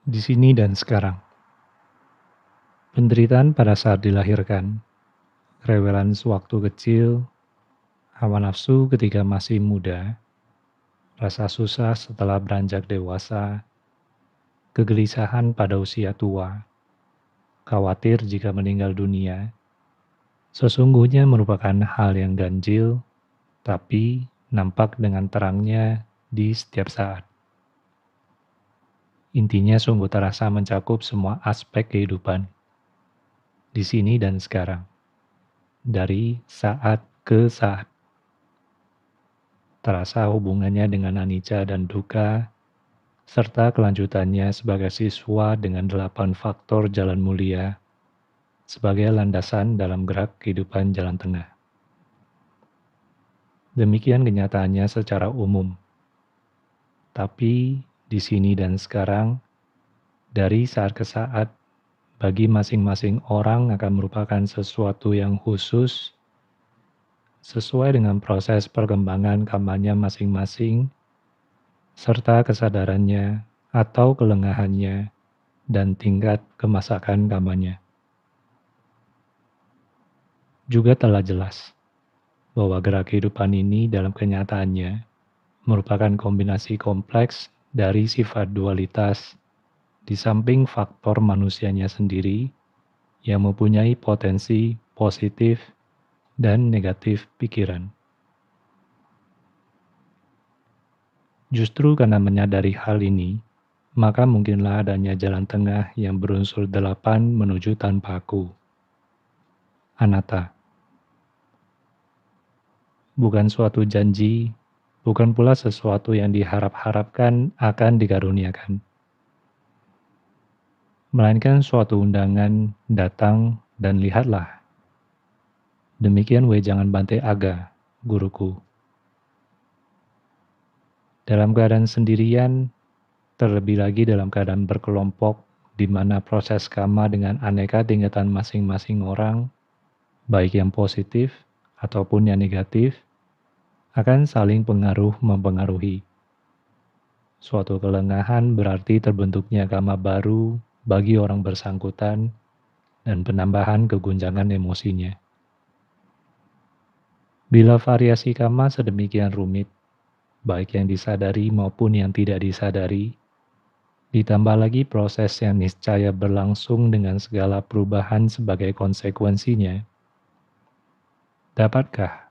Di sini dan sekarang. Penderitaan pada saat dilahirkan, kerewelan sewaktu kecil, hawa nafsu ketika masih muda, rasa susah setelah beranjak dewasa, kegelisahan pada usia tua, khawatir jika meninggal dunia, sesungguhnya merupakan hal yang ganjil, tapi nampak dengan terangnya di setiap saat. Intinya sungguh terasa mencakup semua aspek kehidupan, di sini dan sekarang, dari saat ke saat. Terasa hubungannya dengan anicca dan dukkha, serta kelanjutannya sebagai siswa dengan 8 faktor jalan mulia, sebagai landasan dalam gerak kehidupan jalan tengah. Demikian kenyataannya secara umum. Tapi di sini dan sekarang, dari saat ke saat, bagi masing-masing orang akan merupakan sesuatu yang khusus, sesuai dengan proses perkembangan kamanya masing-masing, serta kesadarannya atau kelengahannya dan tingkat kemasakan kamanya. Juga telah jelas bahwa gerak kehidupan ini dalam kenyataannya merupakan kombinasi kompleks dari sifat dualitas di samping faktor manusianya sendiri yang mempunyai potensi positif dan negatif pikiran. Justru karena menyadari hal ini, maka mungkinlah adanya jalan tengah yang berunsur 8 menuju tanpa aku. Anatta. Bukan suatu janji, bukan pula sesuatu yang diharap-harapkan akan dikaruniakan. Melainkan suatu undangan, datang dan lihatlah. Demikian Wejangan Bante Aga, guruku. Dalam keadaan sendirian, terlebih lagi dalam keadaan berkelompok, di mana proses karma dengan aneka tingkatan masing-masing orang, baik yang positif ataupun yang negatif, akan saling mempengaruhi. Suatu kelengahan berarti terbentuknya karma baru bagi orang bersangkutan dan penambahan keguncangan emosinya. Bila variasi karma sedemikian rumit, baik yang disadari maupun yang tidak disadari, ditambah lagi proses yang niscaya berlangsung dengan segala perubahan sebagai konsekuensinya, dapatkah,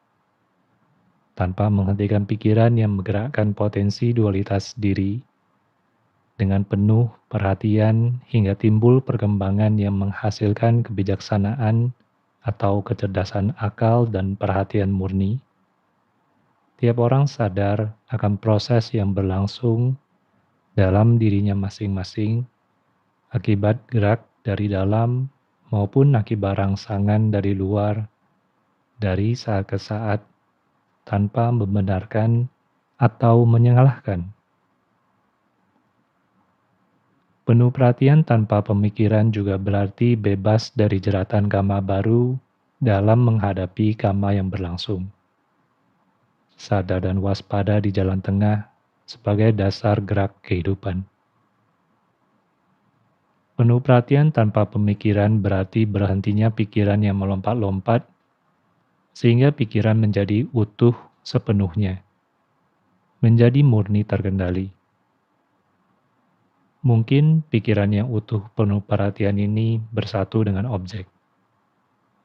tanpa menghentikan pikiran yang menggerakkan potensi dualitas diri, dengan penuh perhatian hingga timbul perkembangan yang menghasilkan kebijaksanaan atau kecerdasan akal dan perhatian murni, tiap orang sadar akan proses yang berlangsung dalam dirinya masing-masing akibat gerak dari dalam maupun akibat rangsangan dari luar, dari saat ke saat, tanpa membenarkan atau menyalahkan. Penuh perhatian tanpa pemikiran juga berarti bebas dari jeratan karma baru dalam menghadapi karma yang berlangsung. Sadar dan waspada di jalan tengah sebagai dasar gerak kehidupan. Penuh perhatian tanpa pemikiran berarti berhentinya pikiran yang melompat-lompat, sehingga pikiran menjadi utuh sepenuhnya, menjadi murni terkendali. Mungkin pikiran yang utuh penuh perhatian ini bersatu dengan objek.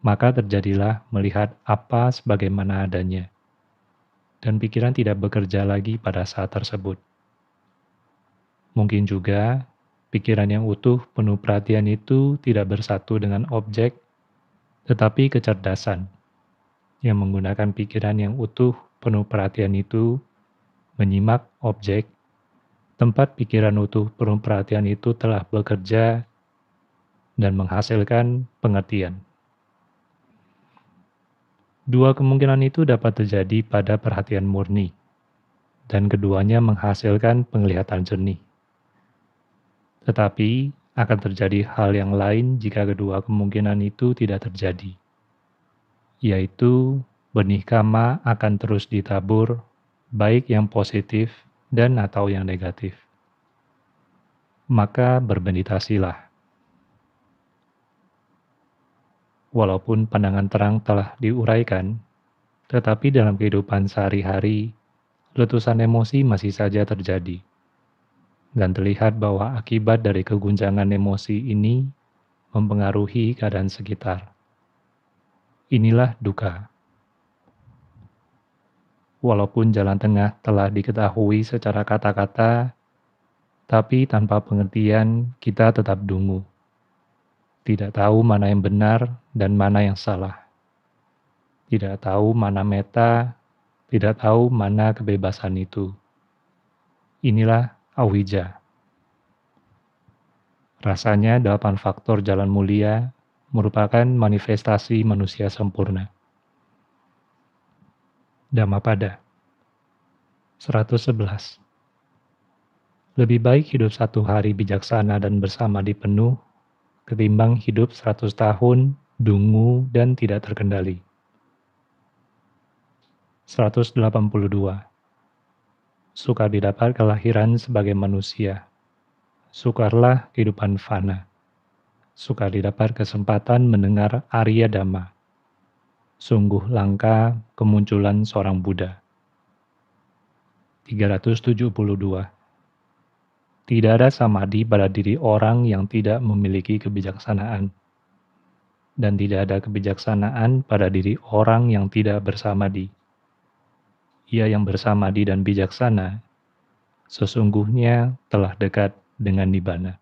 Maka terjadilah melihat apa sebagaimana adanya, dan pikiran tidak bekerja lagi pada saat tersebut. Mungkin juga pikiran yang utuh penuh perhatian itu tidak bersatu dengan objek, tetapi kecerdasan yang menggunakan pikiran yang utuh penuh perhatian itu menyimak objek, tempat pikiran utuh penuh perhatian itu telah bekerja dan menghasilkan pengertian. Dua kemungkinan itu dapat terjadi pada perhatian murni, dan keduanya menghasilkan penglihatan jernih. Tetapi akan terjadi hal yang lain jika kedua kemungkinan itu tidak terjadi, yaitu benih karma akan terus ditabur, baik yang positif dan atau yang negatif. maka bermeditasilah. Walaupun pandangan terang telah diuraikan, tetapi dalam kehidupan sehari-hari, letusan emosi masih saja terjadi. Dan terlihat bahwa akibat dari keguncangan emosi ini mempengaruhi keadaan sekitar. Inilah duka. Walaupun jalan tengah telah diketahui secara kata-kata, tapi tanpa pengertian kita tetap dungu. Tidak tahu mana yang benar dan mana yang salah. Tidak tahu mana meta, tidak tahu mana kebebasan itu. Inilah awija. Rasanya 8 faktor jalan mulia merupakan manifestasi manusia sempurna. Dhammapada 111. Lebih baik hidup 1 hari bijaksana dan bersama di penuh, ketimbang hidup 100 tahun, dungu dan tidak terkendali. 182. Sukar didapat kelahiran sebagai manusia. Sukarlah kehidupan fana. Sukar didapat kesempatan mendengar Arya Dhamma. Sungguh langka kemunculan seorang Buddha. 372. Tidak ada samadhi pada diri orang yang tidak memiliki kebijaksanaan. Dan tidak ada kebijaksanaan pada diri orang yang tidak bersamadhi. Ia yang bersamadhi dan bijaksana, sesungguhnya telah dekat dengan nibbana.